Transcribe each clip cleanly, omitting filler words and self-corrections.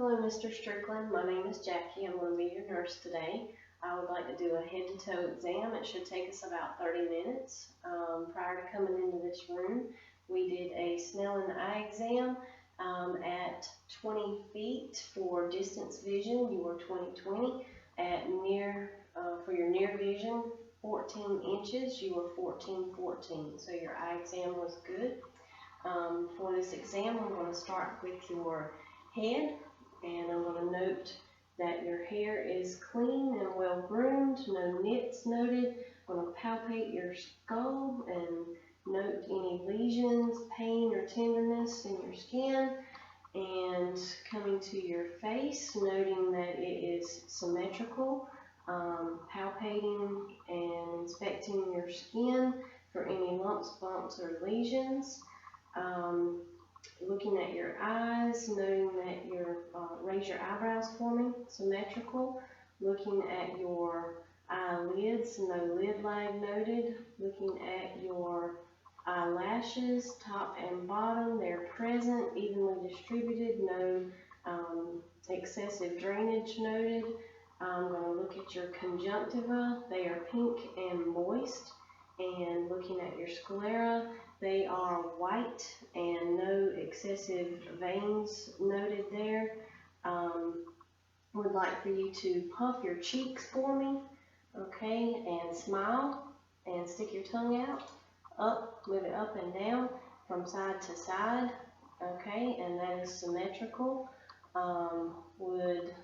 Hello, Mr. Strickland. My name is Jackie. I'm going to be your nurse today. I would like to do a head-to-toe exam. It should take us about 30 minutes. Prior to coming into this room, we did a Snellen eye exam at 20 feet for distance vision. You were 20/20. At for your near vision, 14 inches, you were 14/14. So your eye exam was good. For this exam, I'm going to start with your head, and I'm going to note that your hair is clean and well groomed, no nits noted. I'm going to palpate your skull and note any lesions, pain, or tenderness in your skin. And coming to your face, noting that it is symmetrical, palpating and inspecting your skin for any lumps, bumps, or lesions. Looking at your eyes, noting that raise your eyebrows for me, symmetrical. Looking at your eyelids, no lid lag noted. Looking at your eyelashes, top and bottom, they're present, evenly distributed, no excessive drainage noted. I'm going to look at your conjunctiva, they are pink and moist. And looking at your sclera, they are white and no excessive veins noted there. Would like for you to puff your cheeks for me, okay, and smile and stick your tongue out, up, move it up and down from side to side, okay, and that is symmetrical. Would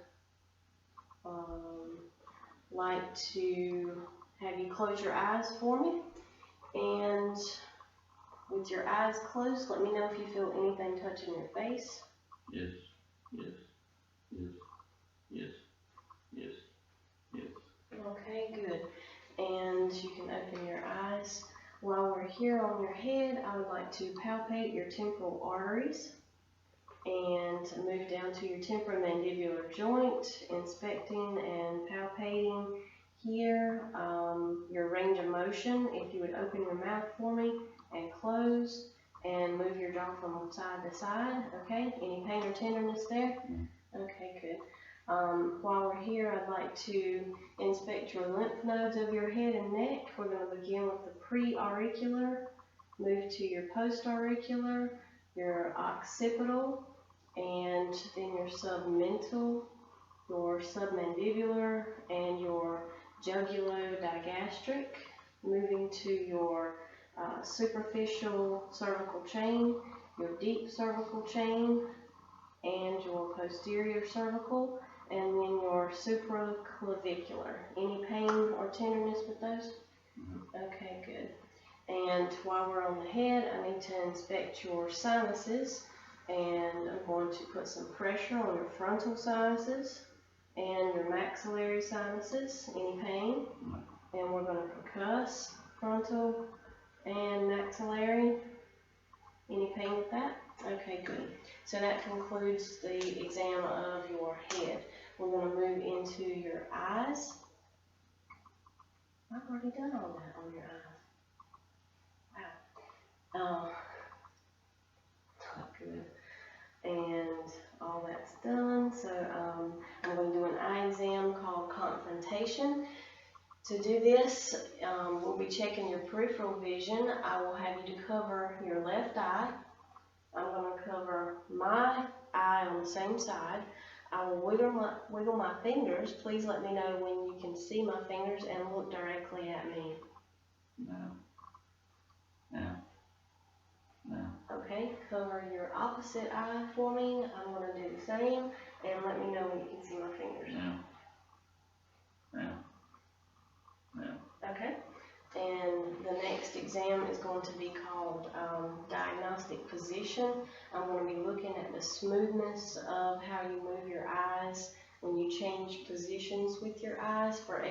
like to have you close your eyes for me, and with your eyes closed, let me know if you feel anything touching your face. Yes, yes, yes, yes, yes, yes. Okay, good. And you can open your eyes. While we're here on your head, I would like to palpate your temporal arteries and move down to your temporomandibular joint, inspecting and palpating here, your range of motion. If you would open your mouth for me and close and move your jaw from side to side, okay? Any pain or tenderness there? Okay, good. While we're here, I'd like to inspect your lymph nodes of your head and neck. We're going to begin with the pre-auricular, move to your post-auricular, your occipital, and then your submental, your submandibular, and your jugulo-digastric, moving to your superficial cervical chain, your deep cervical chain, and your posterior cervical, and then your supraclavicular. Any pain or tenderness with those? Okay, good. And while we're on the head, I need to inspect your sinuses, and I'm going to put some pressure on your frontal sinuses and your maxillary sinuses. Any pain? And we're going to percuss frontal and maxillary. Any pain with that? Okay, good. So that concludes the exam of your head. We're going to move into your eyes. I've already done all that on your eyes. Wow. Good. And all that's done. So I'm going to do an eye exam called confrontation. To do this, we'll be checking your peripheral vision. I will have you to cover your left eye. I'm going to cover my eye on the same side. I will wiggle my fingers. Please let me know when you can see my fingers and look directly at me. Now. Now. Now. Okay, cover your opposite eye for me. I'm going to do the same, and let me know when you can see my fingers. Now. Now. Now. Okay, and the next exam is going to be called diagnostic position. I'm going to be looking at the smoothness of how you move your eyes when you change positions with your eyes for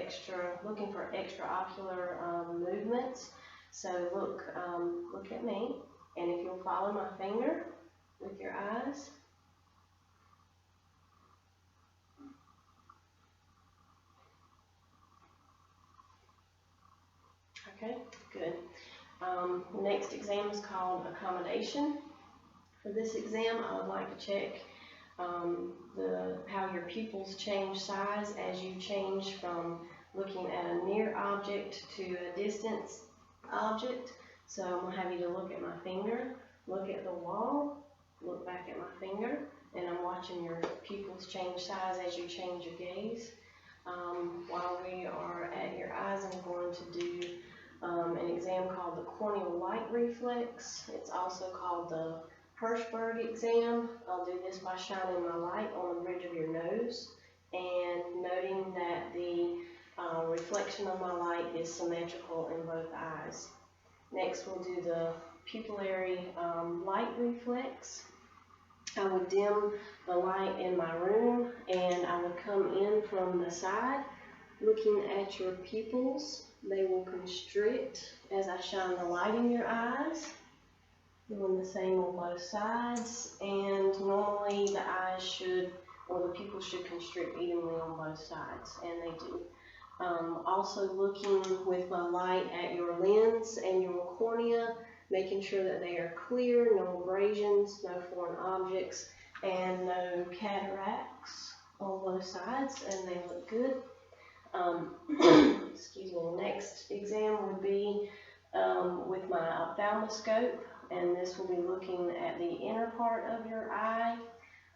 looking for extraocular movements. So look at me, and if you'll follow my finger with your eyes. Okay, good. The next exam is called accommodation. For this exam, I would like to check how your pupils change size as you change from looking at a near object to a distance object. So I'm going to have you to look at my finger, look at the wall, look back at my finger, and I'm watching your pupils change size as you change your gaze. While we are at your eyes, I'm going to do an exam called the corneal light reflex. It's also called the Hirschberg exam. I'll do this by shining my light on the bridge of your nose and noting that the reflection of my light is symmetrical in both eyes. Next, we'll do the pupillary light reflex. I would dim the light in my room and I would come in from the side looking at your pupils. They will constrict as I shine the light in your eyes. Doing the same on both sides, and normally the eyes should, or the pupils should constrict evenly on both sides, and they do. Also looking with my light at your lens and your cornea, making sure that they are clear, no abrasions, no foreign objects, and no cataracts on both sides, and they look good. Excuse me. Next exam would be with my ophthalmoscope, and this will be looking at the inner part of your eye.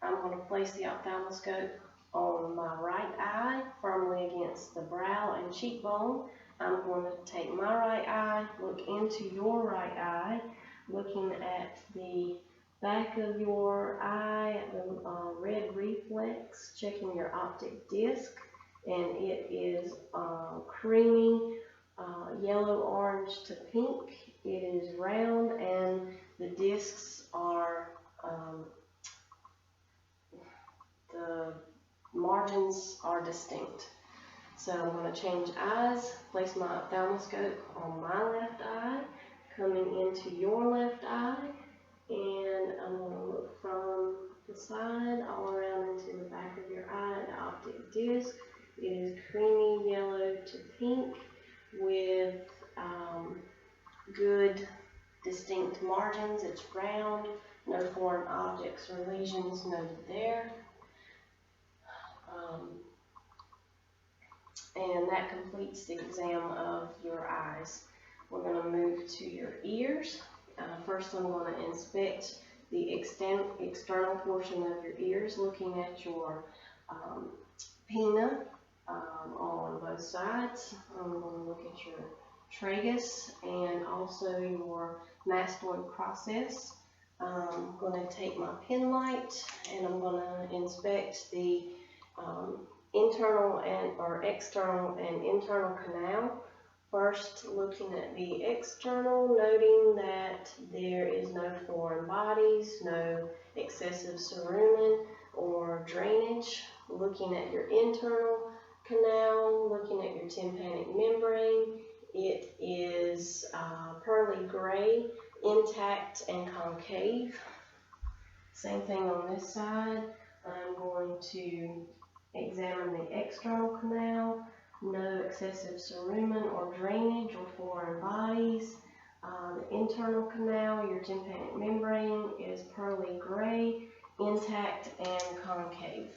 I'm going to place the ophthalmoscope on my right eye, firmly against the brow and cheekbone. I'm going to take my right eye, look into your right eye, looking at the back of your eye, the red reflex, checking your optic disc, and it is creamy, yellow-orange to pink. It is round, and the discs are, the margins are distinct. So I'm going to change eyes, place my ophthalmoscope on my left eye, coming into your left eye, and I'm going to look from the side all around into the back of your eye, the optic disc. It is creamy yellow to pink with good distinct margins. It's round, no foreign objects or lesions noted there. And that completes the exam of your eyes. We're going to move to your ears. First, I'm going to inspect the external portion of your ears, looking at your pinna on both sides. I'm going to look at your tragus and also your mastoid process. I'm going to take my pen light and I'm going to inspect the internal and external and internal canal. First, looking at the external, noting that there is no foreign bodies, no excessive cerumen or drainage. Looking at your internal canal, looking at your tympanic membrane, it is pearly gray, intact and concave. Same thing on this side. I'm going to examine the external canal. No excessive cerumen or drainage or foreign bodies. The internal canal, your tympanic membrane is pearly gray, intact and concave.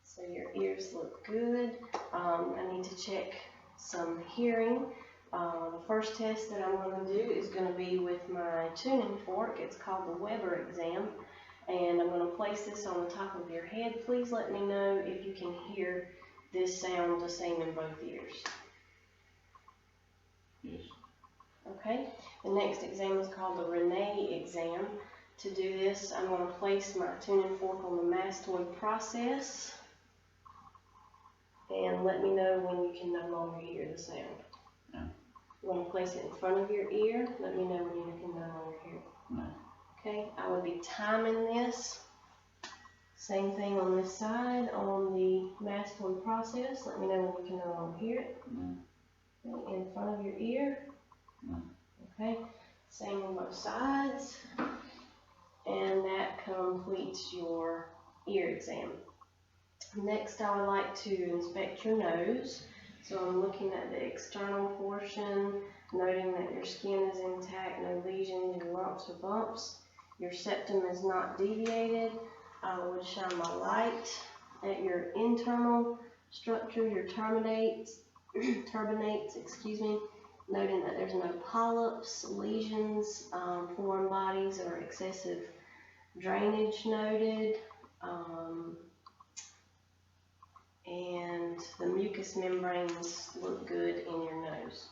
So your ears look good. I need to check some hearing. The first test that I'm going to do is going to be with my tuning fork. It's called the Weber exam. And I'm going to place this on the top of your head. Please let me know if you can hear this sound the same in both ears. Yes. Okay. The next exam is called the Rene exam. To do this, I'm going to place my tuning fork on the mastoid process. And let me know when you can no longer hear the sound. Yeah. I'm going to place it in front of your ear. Let me know when you can no longer hear it. No. Okay, I would be timing this. Same thing on this side on the mastoid process. Let me know when you can no longer hear it. No. Okay, in front of your ear. No. Okay, same on both sides. And that completes your ear exam. Next, I would like to inspect your nose. So I'm looking at the external portion, noting that your skin is intact, no lesions or lumps or bumps. Your septum is not deviated. I would shine my light at your internal structure, your turbinates, noting that there's no polyps, lesions, foreign bodies, or excessive drainage noted. And the mucous membranes look good in your nose.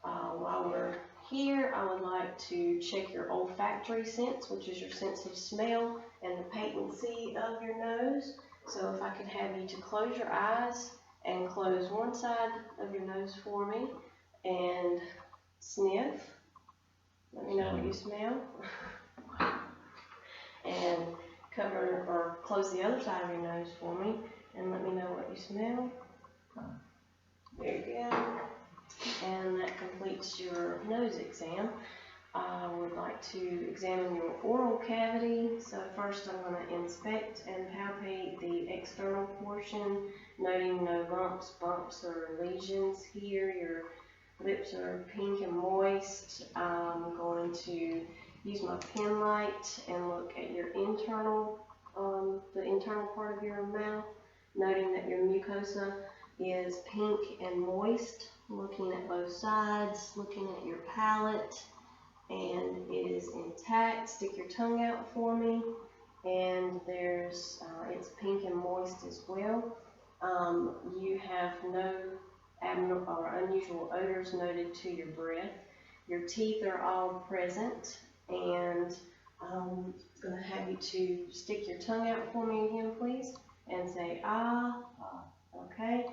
While we're here, I would like to check your olfactory sense, which is your sense of smell and the patency of your nose. So if I could have you to close your eyes and close one side of your nose for me and sniff. Let me know what you smell. And cover or close the other side of your nose for me and let me know what you smell. Very good. And that completes your nose exam. I would like to examine your oral cavity. So first I'm going to inspect and palpate the external portion, noting no lumps, bumps, or lesions here. Your lips are pink and moist. I'm going to use my pen light and look at your internal, the internal part of your mouth, noting that your mucosa is pink and moist, looking at both sides, looking at your palate, and it is intact. Stick your tongue out for me, and there's, it's pink and moist as well. You have no abnormal or unusual odors noted to your breath. Your teeth are all present, and I'm going to have you to stick your tongue out for me again, please, and say ah. Okay.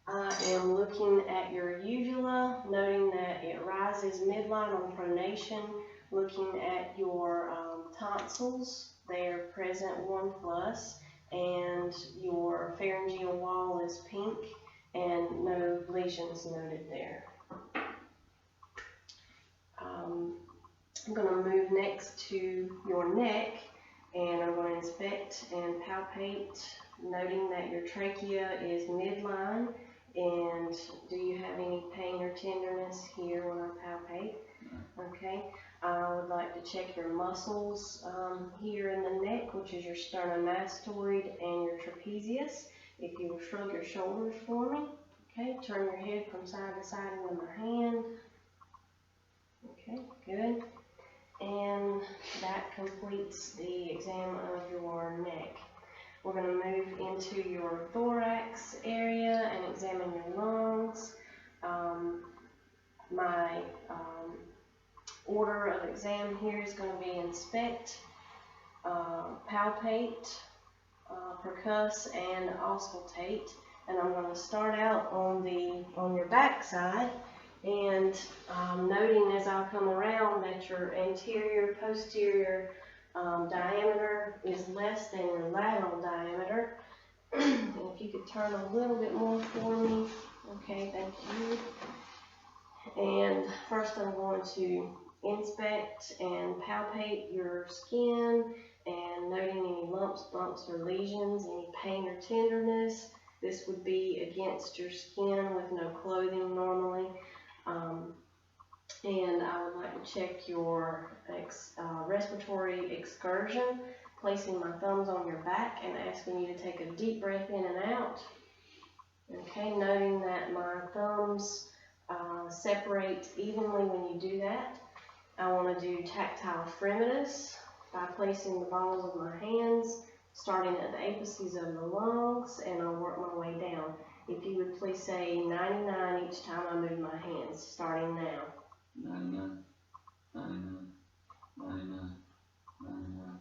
I am looking at your uvula, noting that it rises midline on pronation. Looking at your tonsils, they are present 1+, and your pharyngeal wall is pink, and no lesions noted there. I'm going to move next to your neck, and I'm going to inspect and palpate, noting that your trachea is midline. And do you have any pain or tenderness here when I palpate? Okay. I would like to check your muscles here in the neck, which is your sternomastoid and your trapezius. If you will shrug your shoulders for me. Okay. Turn your head from side to side with my hand. Okay. Good. And that completes the exam of your neck. We're going to move into your thorax area and examine your lungs. My order of exam here is going to be inspect, palpate, percuss, and auscultate. And I'm going to start out on your back side, and noting as I come around that your anterior, posterior diameter is less than your lateral diameter. And if you could turn a little bit more for me. Okay, thank you. And first I'm going to inspect and palpate your skin, and noting any lumps, bumps, or lesions, any pain or tenderness. This would be against your skin with no clothing normally. And I would like to check your respiratory excursion, placing my thumbs on your back and asking you to take a deep breath in and out. Okay, noting that my thumbs separate evenly when you do that. I want to do tactile fremitus by placing the balls of my hands, starting at the apices of the lungs, and I'll work my way down. If you would please say 99 each time I move my hands, starting now. 99, 99, 99, 99,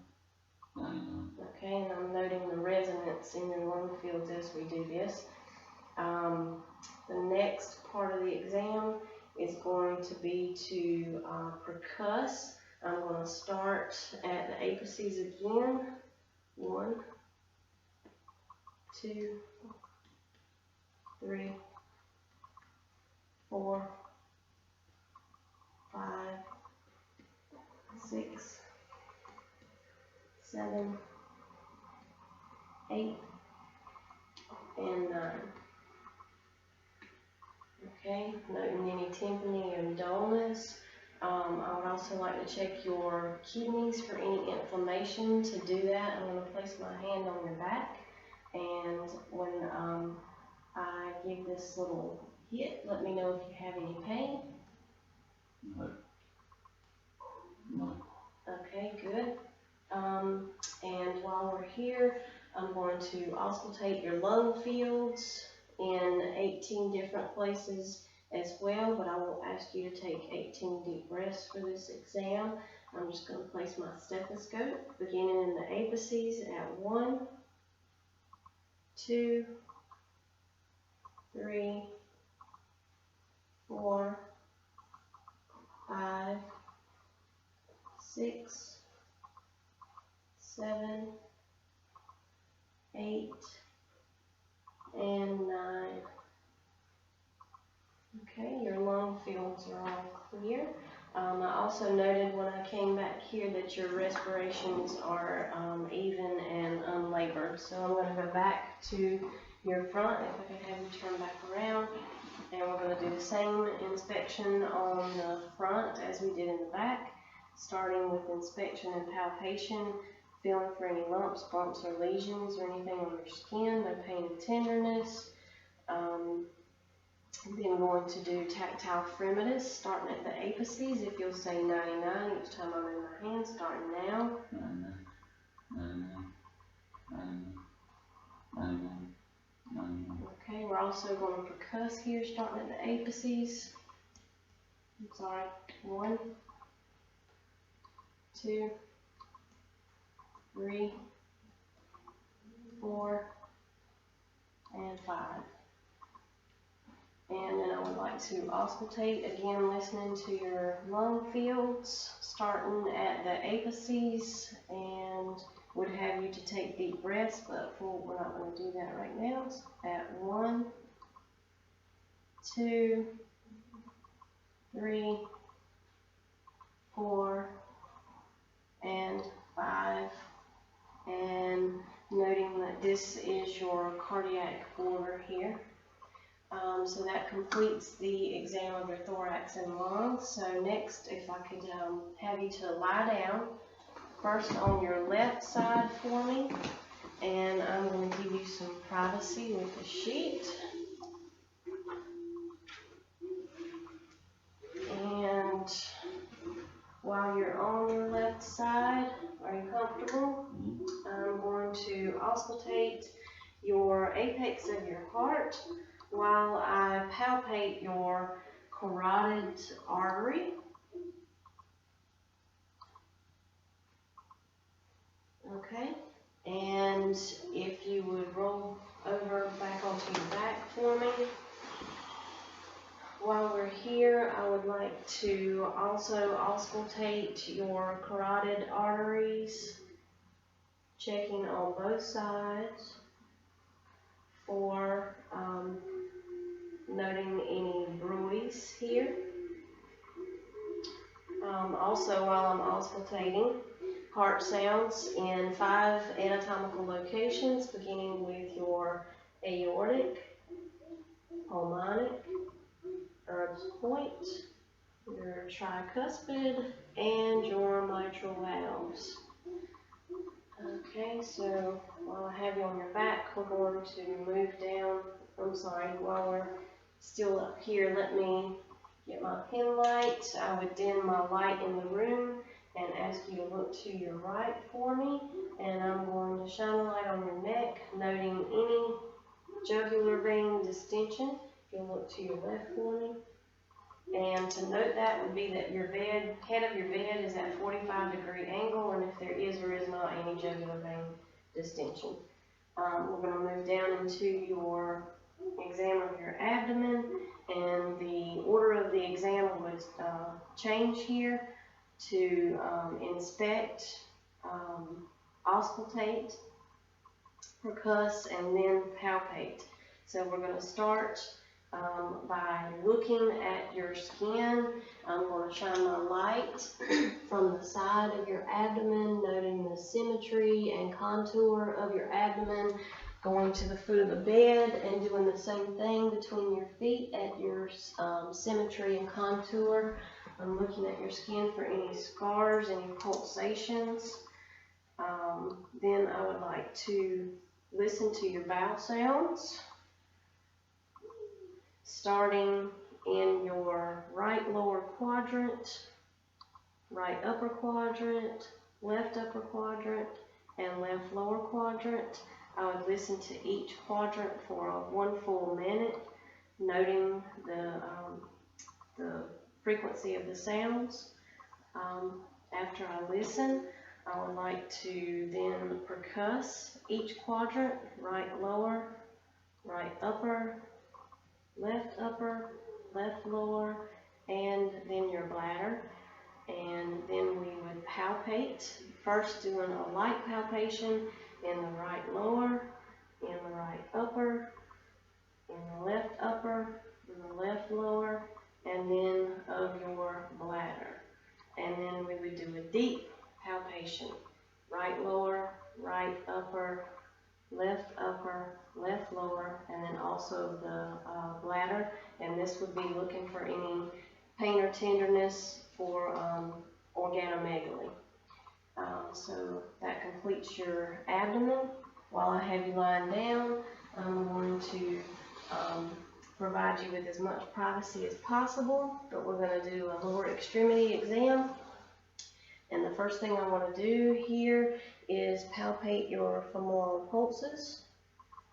99. Okay, and I'm noting the resonance in your lung fields as we do this. The next part of the exam is going to be to percuss. I'm going to start at the apices again. 1, 2, 3, 4, 5, 6, 7, 8, and 9. Okay, noting any timpani and dullness. I would also like to check your kidneys for any inflammation. To do that, I'm going to place my hand on your back, and when I give this little hit, let me know if you have any pain. No. No. Okay, good. And while we're here, I'm going to auscultate your lung fields in 18 different places as well, but I will ask you to take 18 deep breaths for this exam. I'm just going to place my stethoscope, beginning in the apices at 1, 2, 3, 4, 5, 6, 7, 8, and 9. Okay, your lung fields are all clear. I also noted when I came back here that your respirations are even and unlabored. So I'm going to go back to your front, if I can have you turn back around. And we're going to do the same inspection on the front as we did in the back, starting with inspection and palpation, feeling for any lumps, bumps, or lesions or anything on your skin, no pain and tenderness. Then going to do tactile fremitus, starting at the apices. If you'll say 99 each time I'm in my hand, starting now. 99, 99, 99, 99, 99. Okay, we're also going to percuss here, starting at the apices. I'm sorry, 1, 2, 3, 4, and 5. And then I would like to auscultate, again listening to your lung fields, starting at the apices, and would have you to take deep breaths, but we're not going to do that right now. So at 1, 2, 3, 4, and 5, and noting that this is your cardiac border here. So that completes the exam of your thorax and lungs. So next, if I could have you to lie down, first on your left side for me, and I'm going to give you some privacy with the sheet. And while you're on your left side, are you comfortable? I'm going to auscultate your apex of your heart while I palpate your carotid artery. Okay, and if you would roll over back onto your back for me. While we're here, I would like to also auscultate your carotid arteries, checking on both sides for noting any bruits here. Also, while I'm auscultating, heart sounds in 5 anatomical locations, beginning with your aortic, pulmonic, Erb's point, your tricuspid, and your mitral valves. Okay, so while I have you on your back, we're going to move down. While we're still up here, let me get my pen light. I would dim my light in the room and ask you to look to your right for me. And I'm going to shine the light on your neck, noting any jugular vein distension. If you'll look to your left for me. And to note that would be that your head of your bed is at 45-degree angle, and if there is or is not any jugular vein distension. We're going to move down into your exam of your abdomen, and the order of the exam would change here to inspect, auscultate, percuss, and then palpate. So we're going to start by looking at your skin. I'm going to shine my light from the side of your abdomen, noting the symmetry and contour of your abdomen, going to the foot of the bed and doing the same thing between your feet at your symmetry and contour. I'm looking at your skin for any scars, any pulsations. Then I would like to listen to your bowel sounds, starting in your right lower quadrant, right upper quadrant, left upper quadrant, and left lower quadrant. I would listen to each quadrant for 1 full minute, noting the frequency of the sounds. After I listen, I would like to then percuss each quadrant, right lower, right upper, left lower, and then your bladder. And then we would palpate, first doing a light palpation in the right lower, in the right upper, in the left upper, in the left lower, and then of your bladder. And then we would do a deep palpation, right lower, right upper, left lower, and then also the bladder. And this would be looking for any pain or tenderness for organomegaly. So that completes your abdomen. While I have you lying down, I'm going to provide you with as much privacy as possible, but we're going to do a lower extremity exam. And the first thing I want to do here is palpate your femoral pulses.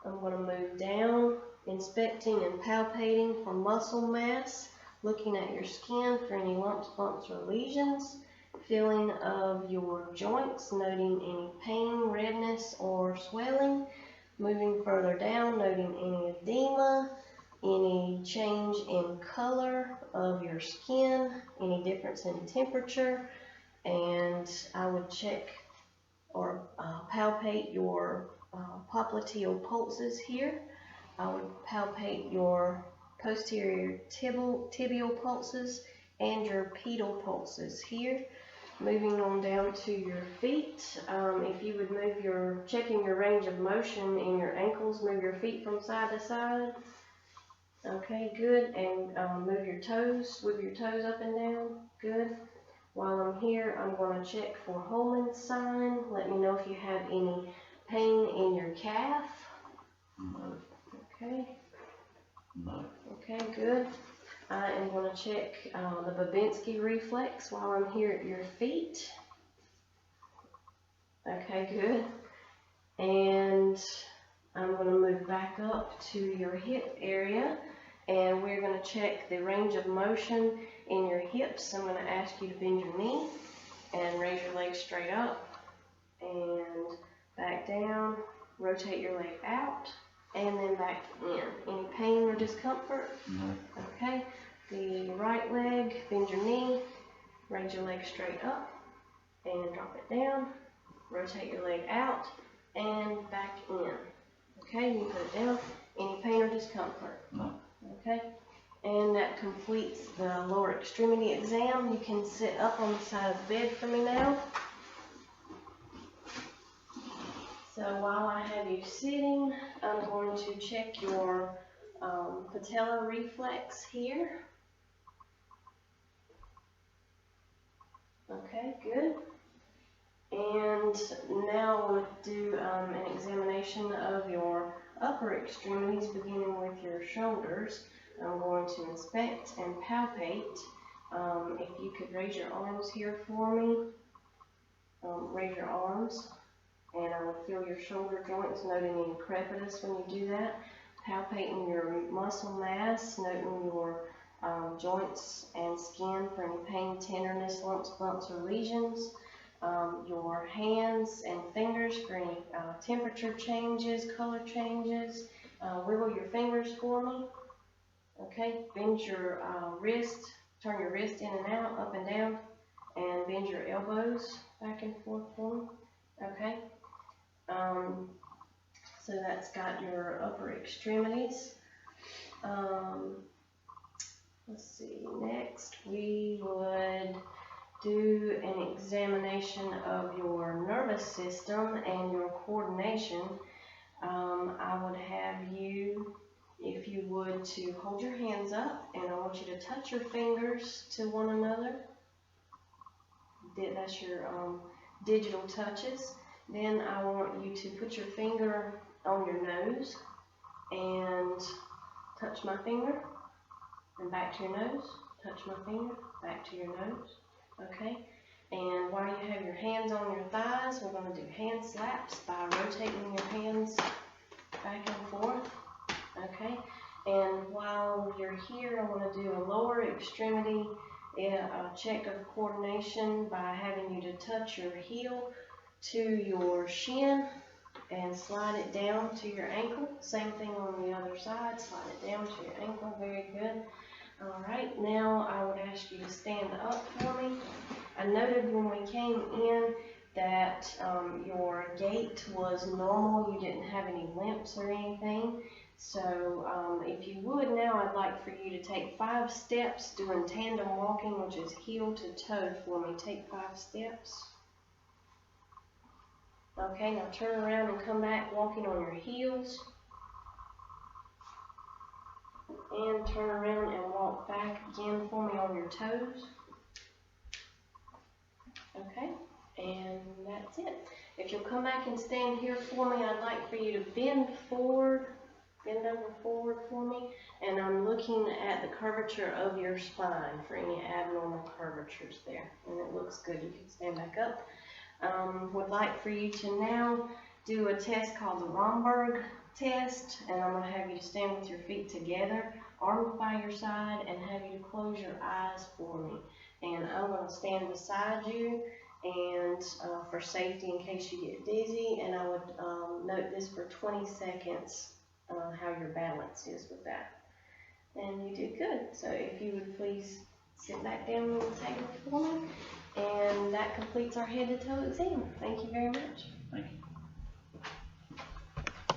I'm going to move down, inspecting and palpating for muscle mass, looking at your skin for any lumps, bumps, or lesions, feeling of your joints, noting any pain, redness, or swelling. Moving further down, noting any edema, any change in color of your skin, any difference in temperature. And I would check or palpate your popliteal pulses here. I would palpate your posterior tibial pulses and your pedal pulses here. Moving on down to your feet, if you would move checking your range of motion in your ankles, move your feet from side to side. Okay, good. And move your toes up and down. Good. While I'm here, I'm going to check for Holman's sign. Let me know if you have any pain in your calf. No. Okay. No. Okay, good. I am going to check the Babinski reflex while I'm here at your feet. Okay, good. And I'm going to move back up to your hip area, and we're going to check the range of motion in your hips. I'm going to ask you to bend your knee and raise your leg straight up and back down. Rotate your leg out and then back in. Any pain or discomfort? No. Okay. The right leg, bend your knee, raise your leg straight up and drop it down. Rotate your leg out and back in. Okay, you put it down. Any pain or discomfort? No. Okay, and that completes the lower extremity exam. You can sit up on the side of the bed for me now. So while I have you sitting, I'm going to check your patellar reflex here. Okay, good. And now I want to do an examination of your upper extremities, beginning with your shoulders. I'm going to inspect and palpate. If you could raise your arms here for me. Raise your arms. And I will feel your shoulder joints, noting any crepitus when you do that. Palpating your muscle mass, noting your joints and skin for any pain, tenderness, lumps, bumps, or lesions. Your hands and fingers for any temperature changes, color changes. Wiggle your fingers for me. Okay, bend your wrist, turn your wrist in and out, up and down, and bend your elbows back and forth for me. Okay. So that's got your upper extremities. Let's see, next we would do an examination of your nervous system and your coordination. I would have you, if you would, to hold your hands up, and I want you to touch your fingers to one another. That's your digital touches. Then I want you to put your finger on your nose and touch my finger, and back to your nose, touch my finger, back to your nose, okay? And while you have your hands on your thighs, we're going to do hand slaps by rotating your hands back and forth, okay? And while you're here, I want to do a lower extremity check of coordination by having you to touch your heel to your shin and slide it down to your ankle. Same thing on the other side, slide it down to your ankle, very good. All right, now I would ask you to stand up for me. I noted when we came in that your gait was normal, you didn't have any limps or anything. So if you would now, I'd like for you to take 5 steps doing tandem walking, which is heel to toe for me. Take 5 steps. Okay, now turn around and come back walking on your heels. And turn around and walk back again for me on your toes. Okay, and that's it. If you'll come back and stand here for me, I'd like for you to bend forward, bend over forward for me, and I'm looking at the curvature of your spine for any abnormal curvatures there, and it looks good. You can stand back up. Would like for you to now do a test called the Romberg test, and I'm going to have you to stand with your feet together, arms by your side, and have you to close your eyes for me. And I'm going to stand beside you, and for safety in case you get dizzy, and I would note this for 20 seconds, how your balance is with that. And you did good. So if you would please sit back down on the table for me, and that completes our head to toe exam. Thank you very much. Thank you.